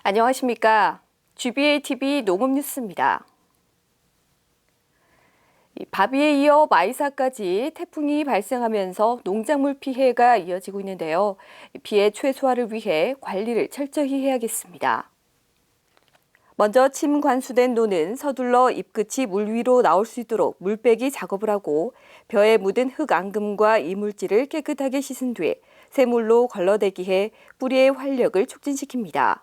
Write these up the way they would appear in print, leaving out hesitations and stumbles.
안녕하십니까. GBATV 농업뉴스입니다. 바비에 이어 마이사까지 태풍이 발생하면서 농작물 피해가 이어지고 있는데요. 피해 최소화를 위해 관리를 철저히 해야겠습니다. 먼저 침 관수된 노는 서둘러 잎끝이 물 위로 나올 수 있도록 물빼기 작업을 하고 벼에 묻은 흙 앙금과 이물질을 깨끗하게 씻은 뒤에 새물로 걸러대기 해 뿌리의 활력을 촉진시킵니다.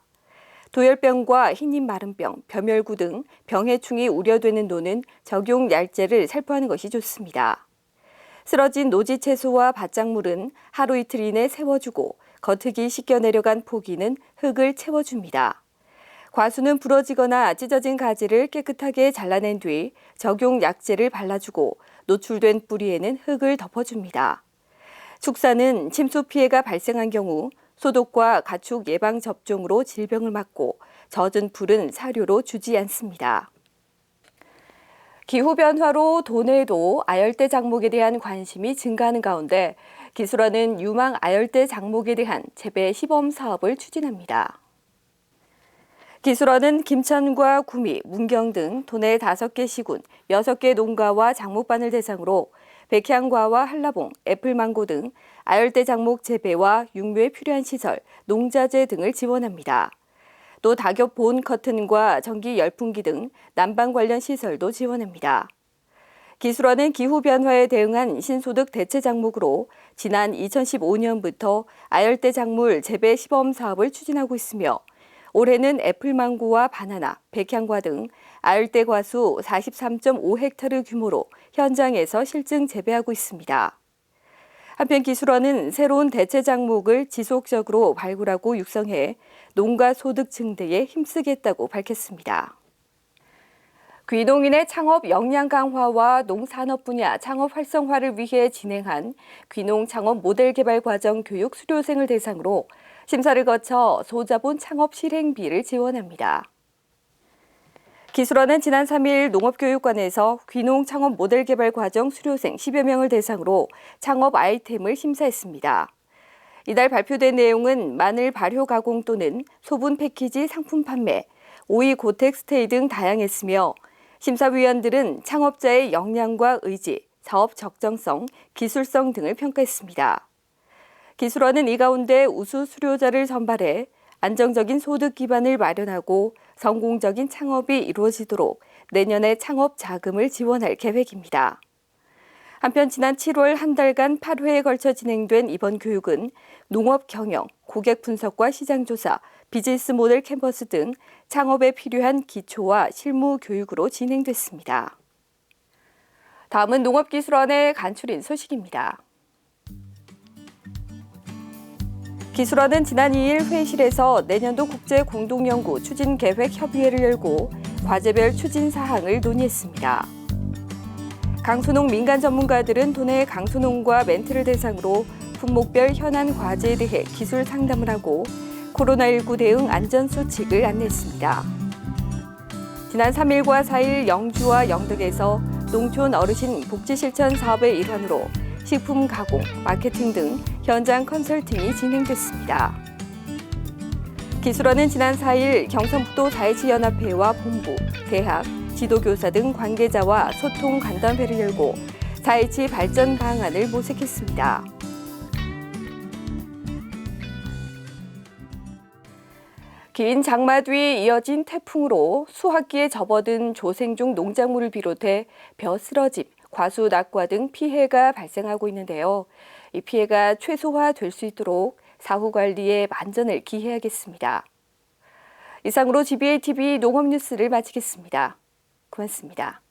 도열병과 흰잎 마른병, 벼멸구 등 병해충이 우려되는 노는 적용 날짜를 살포하는 것이 좋습니다. 쓰러진 노지 채소와 밭작물은 하루 이틀 이내 세워주고 겉흙이 씻겨 내려간 포기는 흙을 채워줍니다. 과수는 부러지거나 찢어진 가지를 깨끗하게 잘라낸 뒤 적용 약재를 발라주고 노출된 뿌리에는 흙을 덮어줍니다. 축사는 침수 피해가 발생한 경우 소독과 가축 예방 접종으로 질병을 막고 젖은 풀은 사료로 주지 않습니다. 기후변화로 도내에도 아열대 작목에 대한 관심이 증가하는 가운데 기술원은 유망 아열대 작목에 대한 재배 시범 사업을 추진합니다. 기술원은 김천과 구미, 문경 등 도내 5개 시군, 6개 농가와 작목반을 대상으로 백향과와 한라봉, 애플망고 등 아열대 작목 재배와 육묘에 필요한 시설, 농자재 등을 지원합니다. 또 낙엽 본 커튼과 전기 열풍기 등 난방 관련 시설도 지원합니다. 기술원은 기후변화에 대응한 신소득 대체 작목으로 지난 2015년부터 아열대 작물 재배 시범 사업을 추진하고 있으며 올해는 애플망고와 바나나, 백향과 등 아열대 과수 43.5헥타르 규모로 현장에서 실증 재배하고 있습니다. 한편 기술원은 새로운 대체 작목을 지속적으로 발굴하고 육성해 농가 소득 증대에 힘쓰겠다고 밝혔습니다. 귀농인의 창업 역량 강화와 농산업 분야 창업 활성화를 위해 진행한 귀농 창업 모델 개발 과정 교육 수료생을 대상으로 심사를 거쳐 소자본 창업 실행비를 지원합니다. 기술원은 지난 3일 농업교육관에서 귀농 창업 모델 개발 과정 수료생 10여 명을 대상으로 창업 아이템을 심사했습니다. 이달 발표된 내용은 마늘 발효 가공 또는 소분 패키지 상품 판매, 오이 고텍 스테이 등 다양했으며 심사위원들은 창업자의 역량과 의지, 사업 적정성, 기술성 등을 평가했습니다. 기술원은 이 가운데 우수 수료자를 선발해 안정적인 소득 기반을 마련하고 성공적인 창업이 이루어지도록 내년에 창업 자금을 지원할 계획입니다. 한편 지난 7월 한 달간 8회에 걸쳐 진행된 이번 교육은 농업 경영, 고객 분석과 시장 조사, 비즈니스 모델 캔버스 등 창업에 필요한 기초와 실무 교육으로 진행됐습니다. 다음은 농업기술원의 간추린 소식입니다. 기술원은 지난 2일 회의실에서 내년도 국제공동연구 추진계획협의회를 열고 과제별 추진 사항을 논의했습니다. 강수농 민간 전문가들은 도내 강수농과 멘트를 대상으로 품목별 현안 과제에 대해 기술 상담을 하고 코로나19 대응 안전수칙을 안내했습니다. 지난 3일과 4일 영주와 영덕에서 농촌 어르신 복지실천 사업의 일환으로 식품 가공, 마케팅 등 현장 컨설팅이 진행됐습니다. 기술원은 지난 4일 경상북도 4.27 연합회와 본부, 대학, 지도교사 등 관계자와 소통 간담회를 열고 4.27 발전 방안을 모색했습니다. 긴 장마 뒤 이어진 태풍으로 수확기에 접어든 조생종 농작물을 비롯해 벼 쓰러짐, 과수 낙과 등 피해가 발생하고 있는데요. 이 피해가 최소화될 수 있도록 사후 관리에 만전을 기해야겠습니다. 이상으로 GBATV 농업뉴스를 마치겠습니다. 고맙습니다.